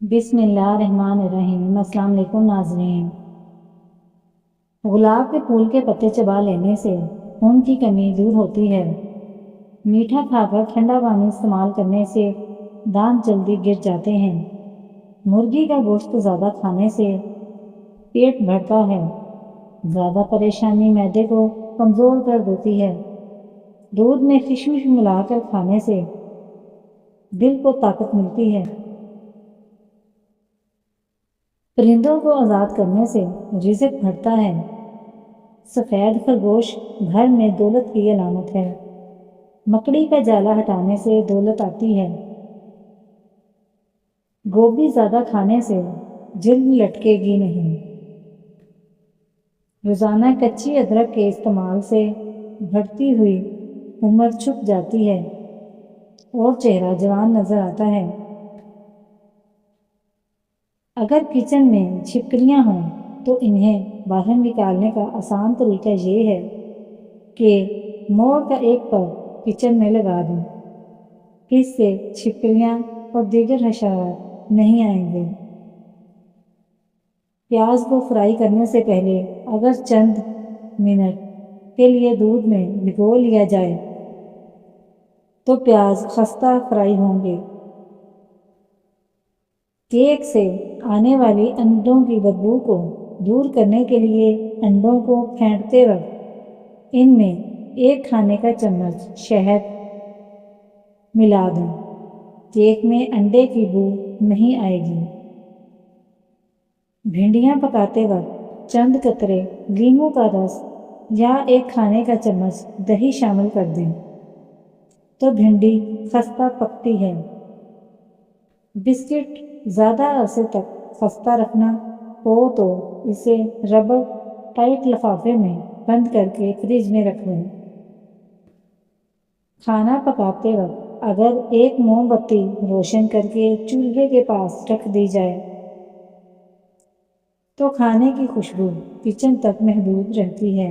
بسم اللہ الرحمن الرحیم۔ السلام علیکم ناظرین۔ گلاب کے پھول کے پتے چبا لینے سے خون کی کمی دور ہوتی ہے۔ میٹھا کھا کر ٹھنڈا پانی استعمال کرنے سے دانت جلدی گر جاتے ہیں۔ مرغی کا گوشت زیادہ کھانے سے پیٹ بھرتا ہے۔ زیادہ پریشانی معدے کو کمزور کر دیتی ہے۔ دودھ میں کشمش ملا کر کھانے سے دل کو طاقت ملتی ہے۔ پرندوں کو آزاد کرنے سے رزق بڑھتا ہے۔ سفید خرگوش گھر میں دولت کی علامت ہے۔ مکڑی کا جالا ہٹانے سے دولت آتی ہے۔ گوبھی زیادہ کھانے سے جلد لٹکے گی نہیں۔ روزانہ کچی ادرک کے استعمال سے بڑھتی ہوئی عمر چھپ جاتی ہے اور چہرہ جوان نظر آتا ہے۔ اگر کچن میں چھپکلیاں ہوں تو انہیں باہر نکالنے کا آسان طریقہ یہ ہے کہ مور کا ایک پر کچن میں لگا دیں۔ اس سے چھپکلیاں اور دیگر حشرات نہیں آئیں گے۔ پیاز کو فرائی کرنے سے پہلے اگر چند منٹ کے لیے دودھ میں بھگو لیا جائے تو پیاز خستہ فرائی ہوں گے۔ کیک سے آنے والی انڈوں کی بدبو کو دور کرنے کے لیے انڈوں کو پھینٹتے وقت ان میں 1 کھانے کا چمچ شہد ملا دیں۔ کیک میں انڈے کی بو نہیں آئے گی۔ بھنڈیاں پکاتے وقت چند قطرے لیموں کا رس یا 1 کھانے کا چمچ دہی شامل کر دیں تو بھنڈی خستہ پکتی ہے۔ بسکٹ زیادہ عرصے تک خستہ رکھنا ہو تو اسے ربڑ ٹائٹ لفافے میں بند کر کے فریج میں رکھ لیں۔ کھانا پکاتے وقت اگر 1 موم بتی روشن کر کے چولہے کے پاس رکھ دی جائے تو کھانے کی خوشبو کچن تک محدود رہتی ہے۔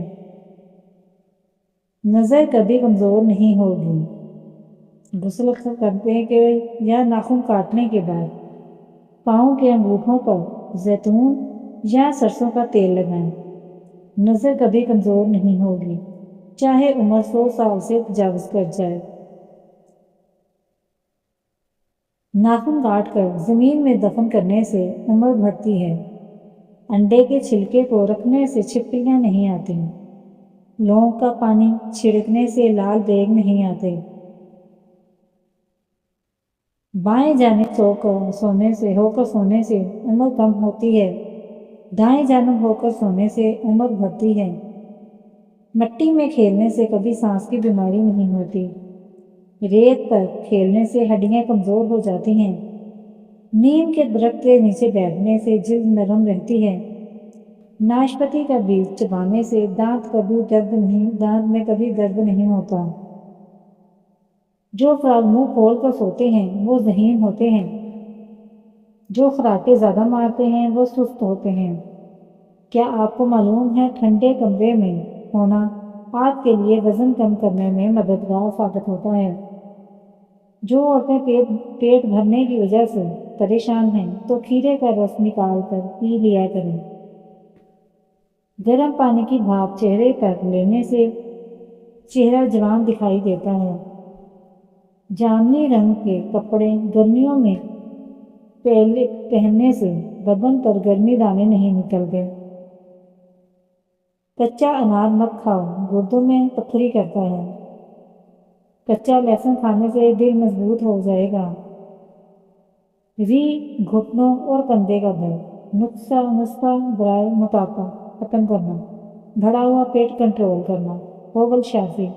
نظر کبھی کمزور نہیں ہوگی۔ غسل کرنے کے یا ناخن کاٹنے کے بعد پاؤں کے انگوٹھوں پر زیتون یا سرسوں کا تیل لگائیں۔ نظر کبھی کمزور نہیں ہوگی، چاہے عمر 100 سال سے تجاوز کر جائے۔ ناخن کاٹ کر زمین میں دفن کرنے سے عمر بڑھتی ہے۔ انڈے کے چھلکے کو رکھنے سے چھپکلیاں نہیں آتی۔ لونگ کا پانی چھڑکنے سے لال دیگ نہیں آتے۔ بائیں جانب سونے سے عمر کم ہوتی ہے۔ دائیں جانب ہو کر سونے سے عمر بڑھتی ہے۔ مٹی میں کھیلنے سے کبھی سانس کی بیماری نہیں ہوتی۔ ریت پر کھیلنے سے ہڈیاں کمزور ہو جاتی ہیں۔ نیم کے درخت کے نیچے بیٹھنے سے جلد نرم رہتی ہے۔ ناشپاتی کا بیج چبانے سے دانت میں کبھی درد نہیں ہوتا۔ جو افراد منہ کھول کر سوتے ہیں وہ ذہین ہوتے ہیں۔ جو خراٹے زیادہ مارتے ہیں وہ سست ہوتے ہیں۔ کیا آپ کو معلوم ہے ٹھنڈے کمرے میں ہونا آپ کے لیے وزن کم کرنے میں مددگار ثابت ہوتا ہے؟ جو عورتیں پیٹ بھرنے کی وجہ سے پریشان ہیں تو کھیرے کا رس نکال کر پی لیا کریں۔ گرم پانی کی بھاپ چہرے پر لینے سے چہرہ جوان دکھائی دیتا ہے۔ جامنی رنگ کے کپڑے گرمیوں میں پہننے سے بدن پر گرمی دانے نہیں نکلتے۔ کچا انار مت کھاؤ، گردوں میں پتھری کرتا ہے۔ کچا لہسن کھانے سے دل مضبوط ہو جائے گا۔ گھٹنوں اور کندھے کا درد نسخہ برائے موٹاپا ختم کرنا، بھرا ہوا پیٹ کنٹرول کرنا، ہوگل شافی۔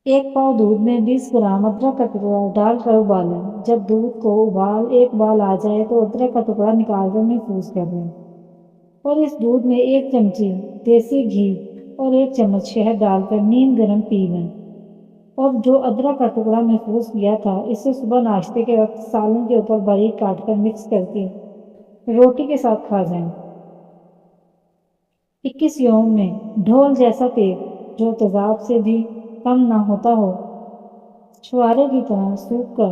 1 پاؤ دودھ میں 20 گرام ادرک کا ٹکڑا ڈال کر ابالیں۔ جب دودھ کو ایک ابال آ جائے تو ادرک کا ٹکڑا نکال کر محفوظ کر لیں اور اس دودھ میں 1 چمچی دیسی گھی اور 1 چمچ شہد ڈال کر نیم گرم پی لیں۔ اور جو ادرک کا ٹکڑا محفوظ کیا تھا اسے صبح ناشتے کے وقت سالن کے اوپر باریک کاٹ کر مکس کر کے روٹی کے ساتھ کھا جائیں۔ 21 یوم میں ڈھول جیسا پیٹ جو تیزاب سے بھی کم نہ ہوتا ہو، چھوارے کی طرح سوکھ کر